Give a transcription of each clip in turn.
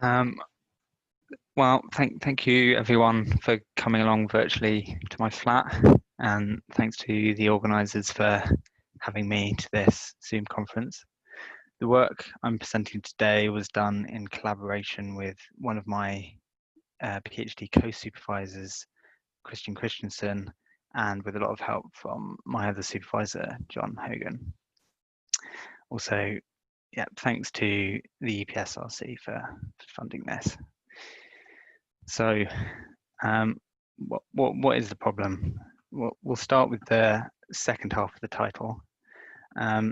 Um, well, thank you everyone for coming along virtually to my flat, and thanks to the organisers for having me to this Zoom conference. The work I'm presenting today was done in collaboration with one of my PhD co-supervisors, Christian Christensen, and with a lot of help from my other supervisor, John Hogan. Also, yeah, thanks to the EPSRC for funding this. So, what is the problem? We'll start with the second half of the title. A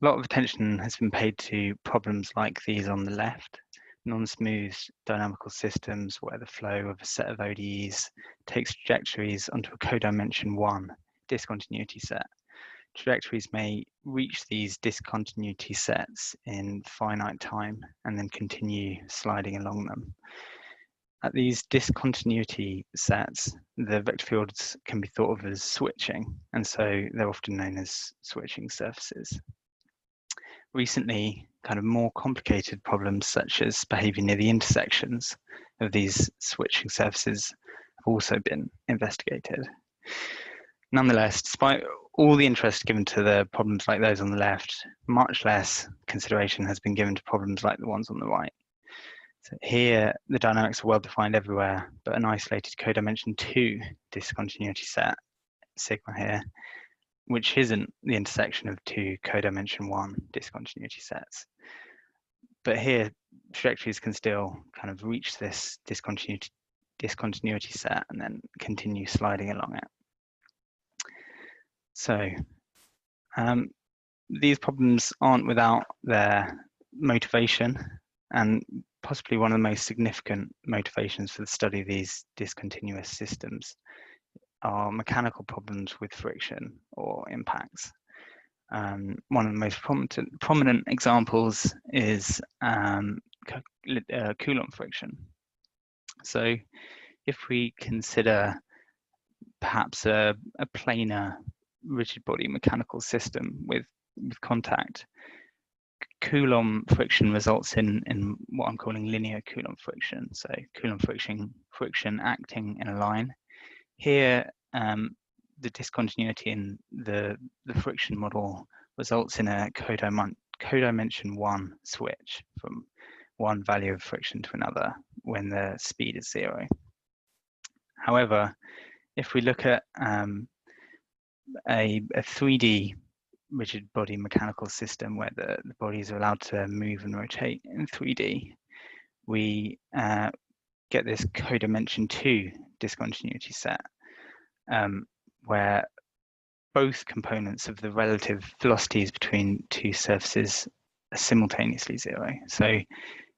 lot of attention has been paid to problems like these on the left, non-smooth dynamical systems where the flow of a set of ODEs takes trajectories onto a codimension 1 discontinuity set. Trajectories may reach these discontinuity sets in finite time and then continue sliding along them. At these discontinuity sets, the vector fields can be thought of as switching, and so they're often known as switching surfaces. Recently, kind of more complicated problems such as behavior near the intersections of these switching surfaces have also been investigated. Nonetheless, despite all the interest given to the problems like those on the left, much less consideration has been given to problems like the ones on the right. So here, the dynamics are well defined everywhere, but an isolated codimension 2 discontinuity set, sigma here, which isn't the intersection of two codimension 1 discontinuity sets. But here, trajectories can still kind of reach this discontinuity set and then continue sliding along it. So these problems aren't without their motivation, and possibly one of the most significant motivations for the study of these discontinuous systems are mechanical problems with friction or impacts. One of the most prominent examples is Coulomb friction. So if we consider perhaps a planar rigid body mechanical system with contact, Coulomb friction results in what I'm calling linear Coulomb friction. So Coulomb friction acting in a line. Here, the discontinuity in the friction model results in a codimension 1 switch from one value of friction to another when the speed is 0. However, if we look at a 3D rigid body mechanical system where the bodies are allowed to move and rotate in 3D, we get this codimension 2 discontinuity set, where both components of the relative velocities between two surfaces are simultaneously 0. So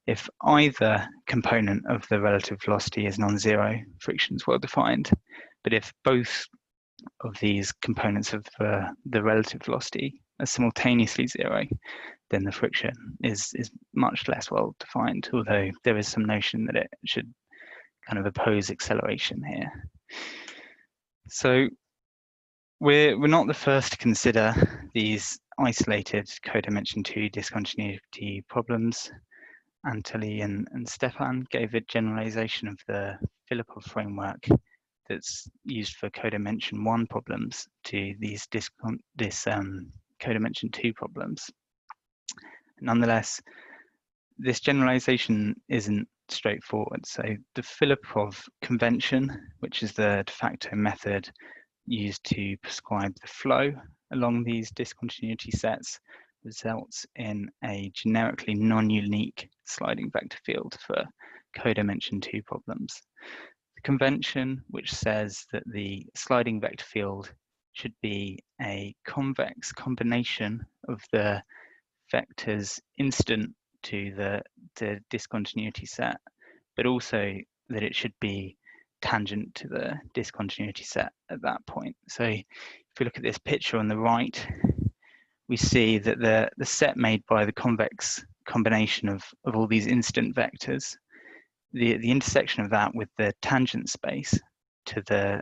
if either component of the relative velocity is non-zero, friction is well defined. But if both of these components of the relative velocity are simultaneously 0, then the friction is much less well defined, although there is some notion that it should kind of oppose acceleration here. So we're not the first to consider these isolated codimension 2 discontinuity problems. Antony and Stefan gave a generalization of the Filipov framework that's used for codimension 1 problems to these codimension 2 problems. Nonetheless, this generalization isn't straightforward. So the Filipov convention, which is the de facto method used to prescribe the flow along these discontinuity sets, results in a generically non-unique sliding vector field for codimension 2 problems. The convention, which says that the sliding vector field should be a convex combination of the vectors incident to the discontinuity set, but also that it should be tangent to the discontinuity set at that point. So if we look at this picture on the right, we see that the set made by the convex combination of all these incident vectors, the intersection of that with the tangent space to the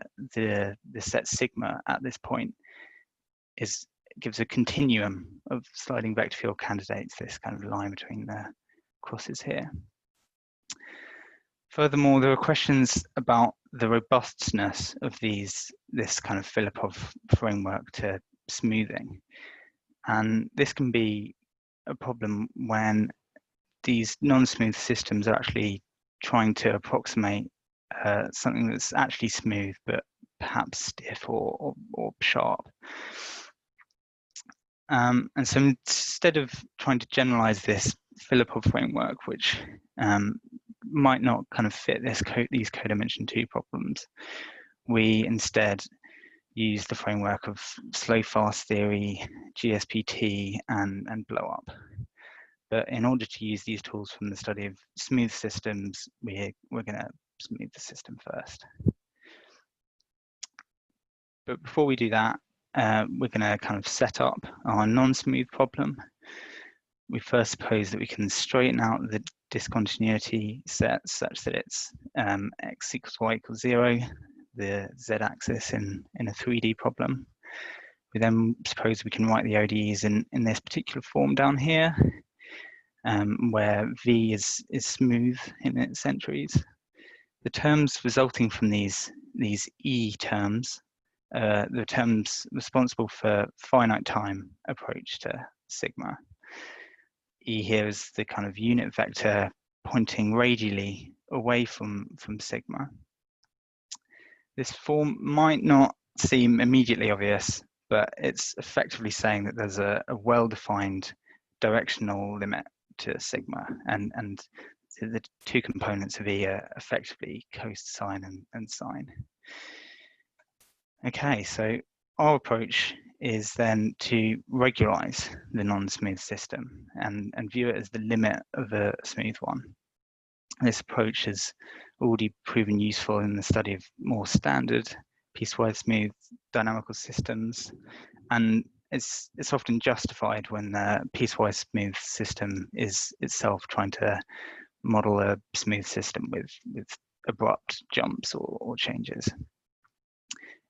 set sigma at this point gives a continuum of sliding vector field candidates, this kind of line between the crosses here. Furthermore, there are questions about the robustness of this kind of Filipov framework to smoothing. And this can be a problem when these non-smooth systems are actually trying to approximate something that's actually smooth, but perhaps stiff or sharp. And so instead of trying to generalize this Filipov framework, which might not kind of fit these codimension 2 problems, we instead use the framework of slow-fast theory, GSPT, and blowup. But in order to use these tools from the study of smooth systems, we're going to smooth the system first. But before we do that, we're going to kind of set up our non-smooth problem. We first suppose that we can straighten out the discontinuity set such that it's x equals y equals 0, the z-axis in a 3D problem. We then suppose we can write the ODEs in this particular form down here, where v is smooth in its entries. The terms resulting from these E terms, the terms responsible for finite time approach to sigma. E here is the kind of unit vector pointing radially away from sigma. This form might not seem immediately obvious, but it's effectively saying that there's a well-defined directional limit to sigma, and the two components of E are effectively cosine and sine. Okay, so our approach is then to regularize the non-smooth system and view it as the limit of a smooth one. This approach has already proven useful in the study of more standard piecewise smooth dynamical systems, and it's often justified when the piecewise smooth system is itself trying to model a smooth system with abrupt jumps or changes.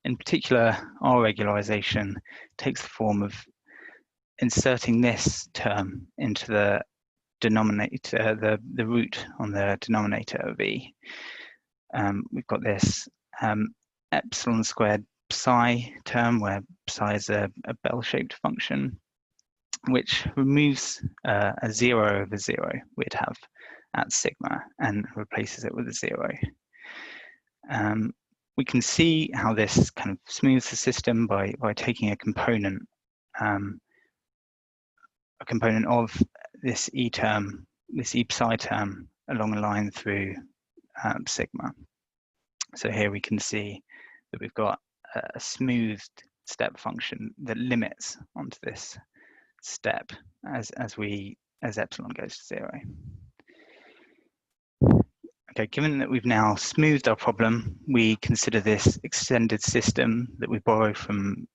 In particular, our regularization takes the form of inserting this term into the denominator, the root on the denominator of E. We've got this epsilon squared psi term, where psi is a bell-shaped function, which removes a 0 over 0 we'd have at sigma and replaces it with a 0. We can see how this kind of smooths the system by taking a component of this E term, this E psi term, along a line through sigma. So here we can see that we've got a smoothed step function that limits onto this step as epsilon goes to 0. Okay, given that we've now smoothed our problem, we consider this extended system that we borrow from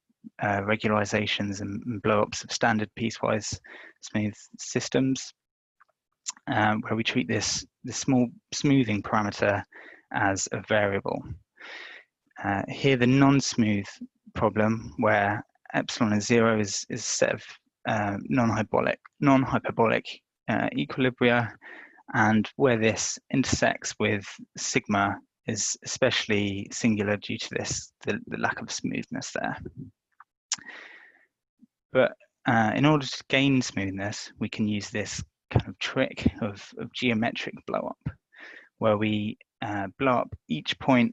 regularizations and blowups of standard piecewise smooth systems, where we treat this small smoothing parameter as a variable. Here, the non-smooth problem, where epsilon is 0, is a set of non-hyperbolic equilibria, and where this intersects with sigma is especially singular due to the lack of smoothness there. But in order to gain smoothness, we can use this kind of trick of geometric blowup, where we blow up each point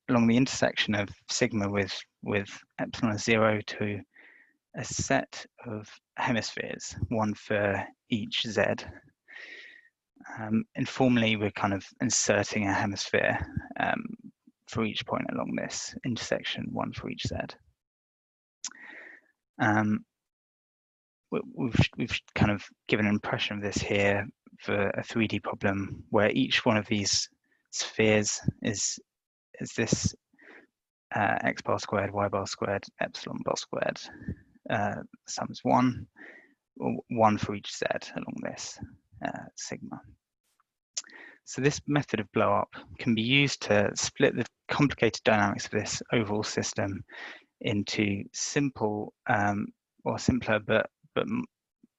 along the intersection of sigma with epsilon 0 to a set of hemispheres, one for each z. Informally, we're kind of inserting a hemisphere for each point along this intersection, one for each z. We've kind of given an impression of this here for a 3D problem, where each one of these spheres is this x bar squared, y bar squared, epsilon bar squared. Sum is 1, or 1 for each z along this sigma. So this method of blowup can be used to split the complicated dynamics of this overall system into simple or simpler but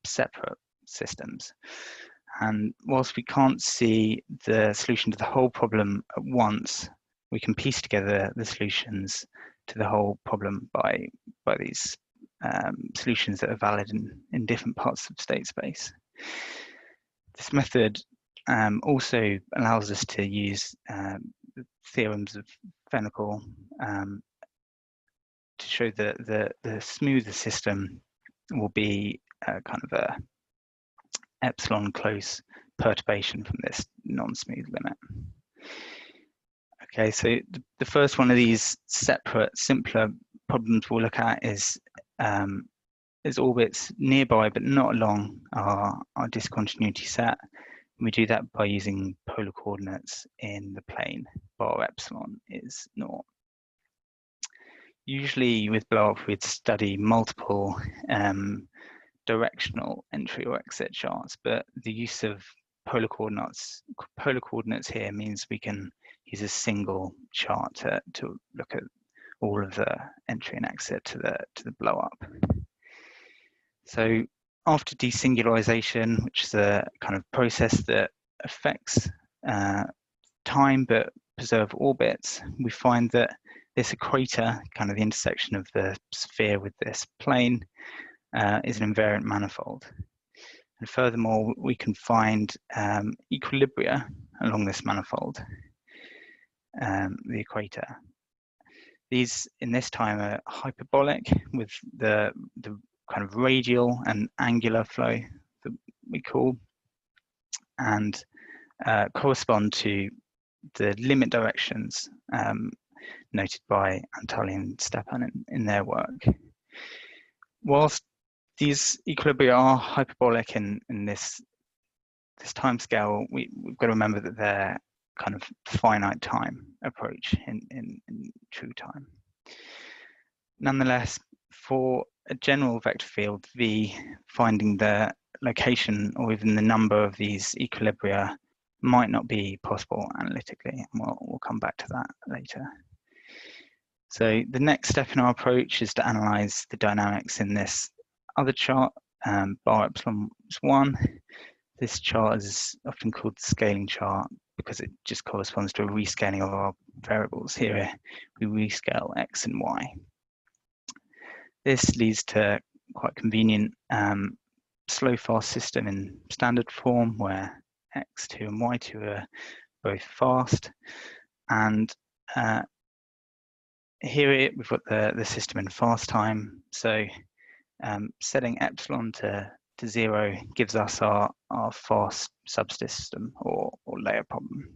separate systems. And whilst we can't see the solution to the whole problem at once, we can piece together the solutions to the whole problem by these solutions that are valid in different parts of state space. This method also allows us to use the theorems of Fennekel to show that the smoother system will be kind of a epsilon close perturbation from this non-smooth limit. Okay, so the first one of these separate, simpler problems we'll look at is orbits nearby but not along our discontinuity set. We do that by using polar coordinates in the plane bar epsilon is 0. Usually with blowup, we'd study multiple directional entry or exit charts, but the use of polar coordinates here means we can use a single chart to look at all of the entry and exit to the blowup. So after desingularization, which is a kind of process that affects time but preserve orbits, we find that this equator, kind of the intersection of the sphere with this plane, is an invariant manifold. And furthermore, we can find equilibria along this manifold, the equator. These, in this time, are hyperbolic with the kind of radial and angular flow that we call, and correspond to the limit directions noted by Anatoly and Stepan in their work. Whilst these equilibria are hyperbolic in this time scale, we've got to remember that they're kind of finite time approach in true time. Nonetheless, for a general vector field V, finding the location or even the number of these equilibria might not be possible analytically, and we'll come back to that later. So the next step in our approach is to analyze the dynamics in this other chart, bar epsilon 1. This chart is often called the scaling chart because it just corresponds to a rescaling of our variables. Here we rescale x and y. This leads to quite convenient slow fast system in standard form where x2 and y2 are both fast, and here we've got the system in fast time. So setting epsilon to 0 gives us our fast subsystem or layer problem.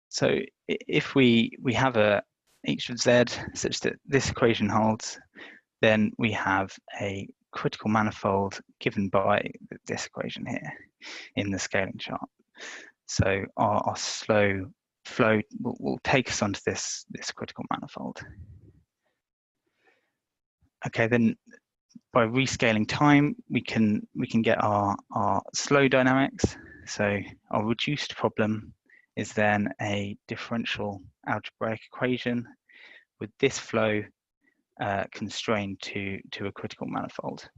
So if we have a h of z such that this equation holds, then we have a critical manifold given by this equation here in the scaling chart. So our slow flow will take us onto this critical manifold. Okay, then by rescaling time, we can get our slow dynamics. So our reduced problem is then a differential algebraic equation with this flow constrained to a critical manifold.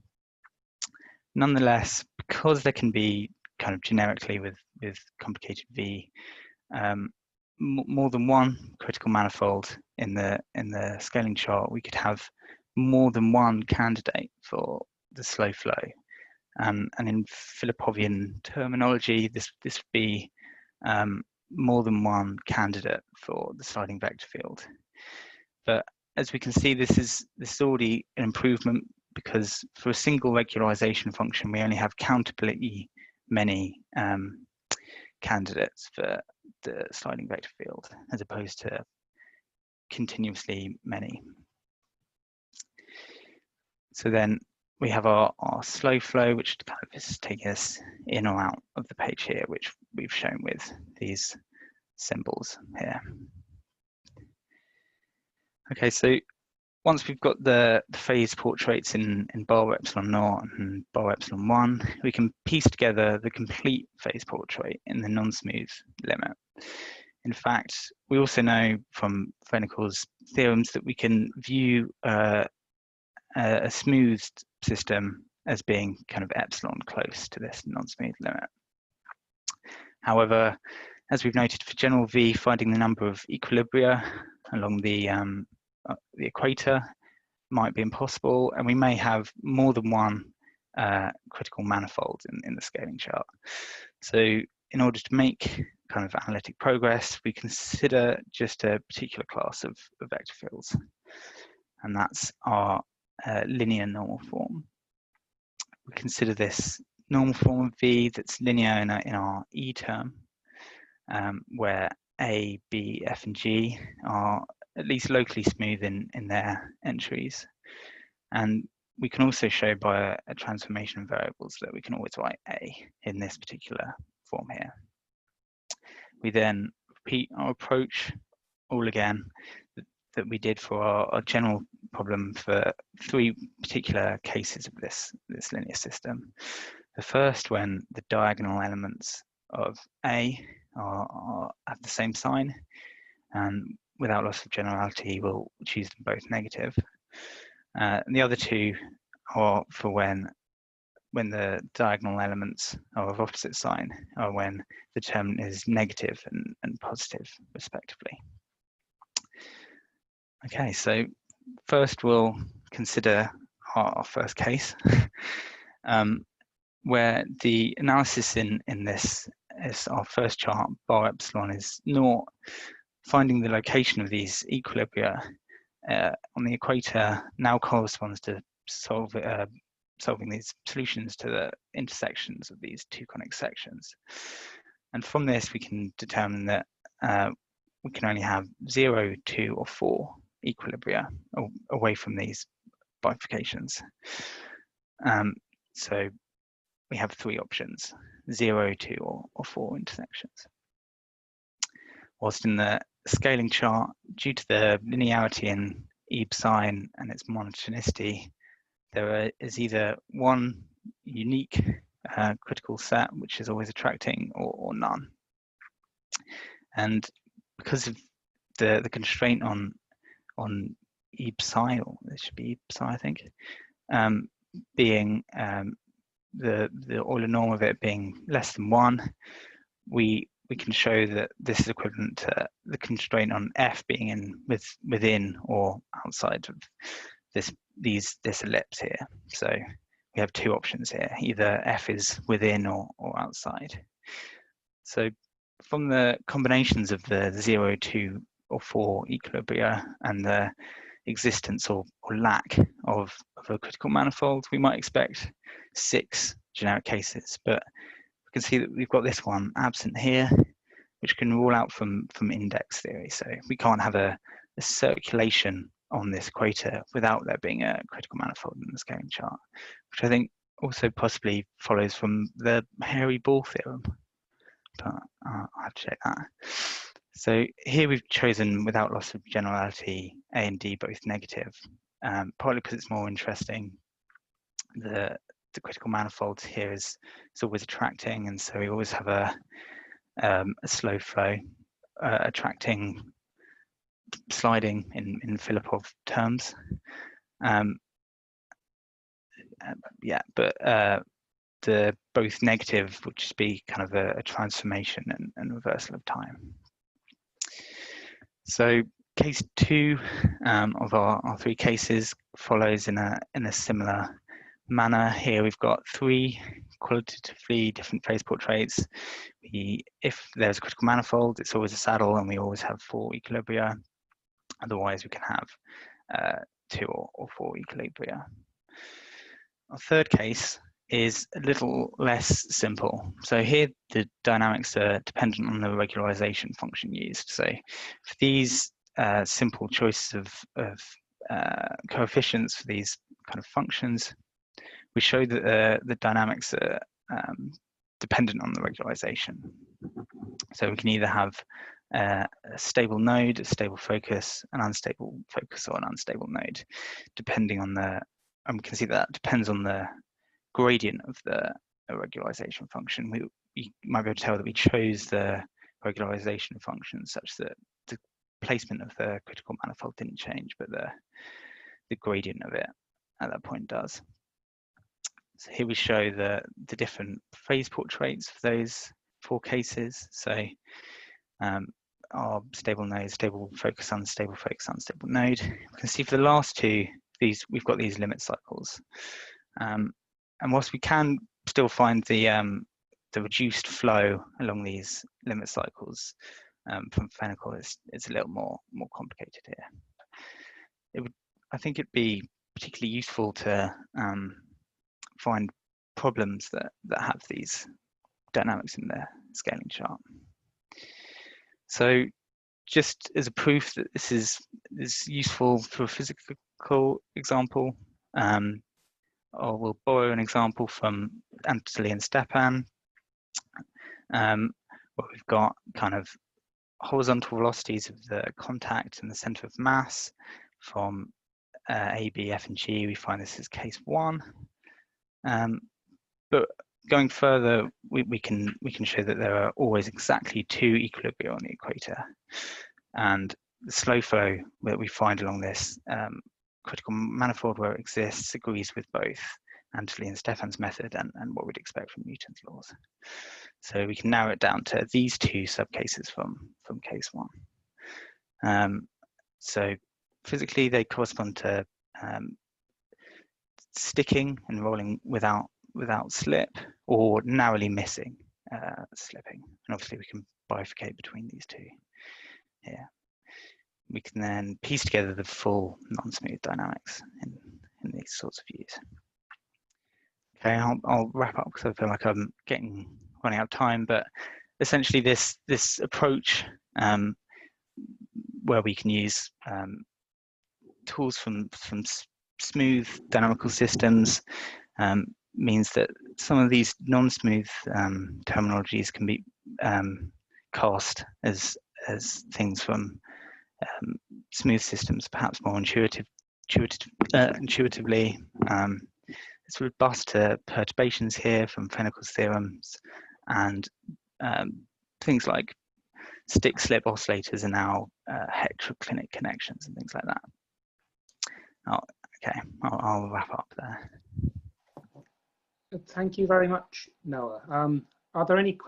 Nonetheless, because there can be kind of generically with complicated V, more than one critical manifold in the scaling chart, we could have more than one candidate for the slow flow. And in Filipovian terminology, this would be more than one candidate for the sliding vector field. But as we can see, this is already an improvement, because for a single regularization function, we only have countably many candidates for the sliding vector field, as opposed to continuously many. So then we have our slow flow, which kind of is taking us in or out of the page here, which we've shown with these symbols here. Okay, so once we've got the phase portraits in bar epsilon 0 and bar epsilon 1, we can piece together the complete phase portrait in the non-smooth limit. In fact, we also know from Fennekel's theorems that we can view a smoothed system as being kind of epsilon close to this non-smooth limit. However, as we've noted for general V, finding the number of equilibria along the equator might be impossible, and we may have more than one critical manifold in the scaling chart. So in order to make kind of analytic progress, we consider just a particular class of vector fields, and that's our linear normal form. We consider this normal form of V that's linear in our E term, where A, B, F, and G are at least locally smooth in their entries. And we can also show by a transformation of variables that we can always write A in this particular form here. We then repeat our approach all again that we did for our general problem for 3 particular cases of this linear system. The first, when the diagonal elements of A have the same sign, and without loss of generality, we'll choose them both negative. And the other 2 are for when the diagonal elements are of opposite sign, or when the determinant is negative and positive, respectively. Okay, so first we'll consider our first case, where the analysis in this is our first chart, bar epsilon is 0, finding the location of these equilibria on the equator now corresponds to solving these solutions to the intersections of these 2 conic sections. And from this, we can determine that we can only have 0, 2, or 4 equilibria away from these bifurcations. So we have 3 options, 0, 2, or 4 intersections. Whilst in the scaling chart, due to the linearity in E sign and its monotonicity, there is either one unique critical set, which is always attracting, or none. And because of the constraint on E psi, or this should be E psi, I think, being the Euler norm of it being less than 1, we can show that this is equivalent to the constraint on F being within or outside of this ellipse here. So we have 2 options here, either F is within or outside. So from the combinations of the 0, 2, or 4 equilibria and the existence or lack of a critical manifold, we might expect 6 generic cases, but we can see that we've got this one absent here, which can rule out from index theory. So we can't have a circulation on this equator without there being a critical manifold in the scaling chart, which I think also possibly follows from the hairy ball theorem, but I'll have to check that. So here we've chosen, without loss of generality, A and D both negative, partly because it's more interesting. The critical manifold here is always attracting, and so we always have a slow flow, attracting, sliding in Filipov terms. Yeah, but the both negative would just be kind of a transformation and reversal of time. So case 2 of our 3 cases follows in a similar manner. Here we've got 3 qualitatively different phase portraits. If there's a critical manifold, it's always a saddle, and we always have 4 equilibria. Otherwise, we can have 2 or 4 equilibria. Our third case is a little less simple. So here the dynamics are dependent on the regularization function used. So for these simple choices of coefficients for these kind of functions, we show that the dynamics are dependent on the regularization. So we can either have a stable node, a stable focus, an unstable focus, or an unstable node, depending on and we can see that depends on the gradient of the regularization function. We might be able to tell that we chose the regularization function such that the placement of the critical manifold didn't change, but the gradient of it at that point does. So here we show the different phase portraits for those 4 cases. So our stable node, stable focus, unstable focus, unstable node. You can see for the last 2, we've got these limit cycles. And whilst we can still find the reduced flow along these limit cycles from Fennekel, it's a little more complicated here. I think it'd be particularly useful to find problems that have these dynamics in their scaling chart. So just as a proof that this is useful for a physical example, we'll borrow an example from Anatoly and Stepan, where we've got kind of horizontal velocities of the contact and the center of mass from A, B, F, and G. We find this is case 1. But going further, we can show that there are always exactly 2 equilibria on the equator, and the slow flow that we find along this critical manifold where it exists agrees with both Anatoly and Stefan's method and what we'd expect from Newton's laws. So we can narrow it down to these 2 subcases from case 1. So physically, they correspond to sticking and rolling without slip, or narrowly missing slipping. And obviously we can bifurcate between these 2 here. We can then piece together the full non-smooth dynamics in these sorts of views. Okay, I'll wrap up because I feel like I'm running out of time, but essentially this approach where we can use tools from smooth dynamical systems means that some of these non-smooth terminologies can be cast as things from smooth systems, perhaps more intuitively. It's robust to perturbations here from Fennekel's theorems, and things like stick-slip oscillators are now heteroclinic connections and things like that. Okay, I'll wrap up there. Thank you very much, Noah. Are there any questions?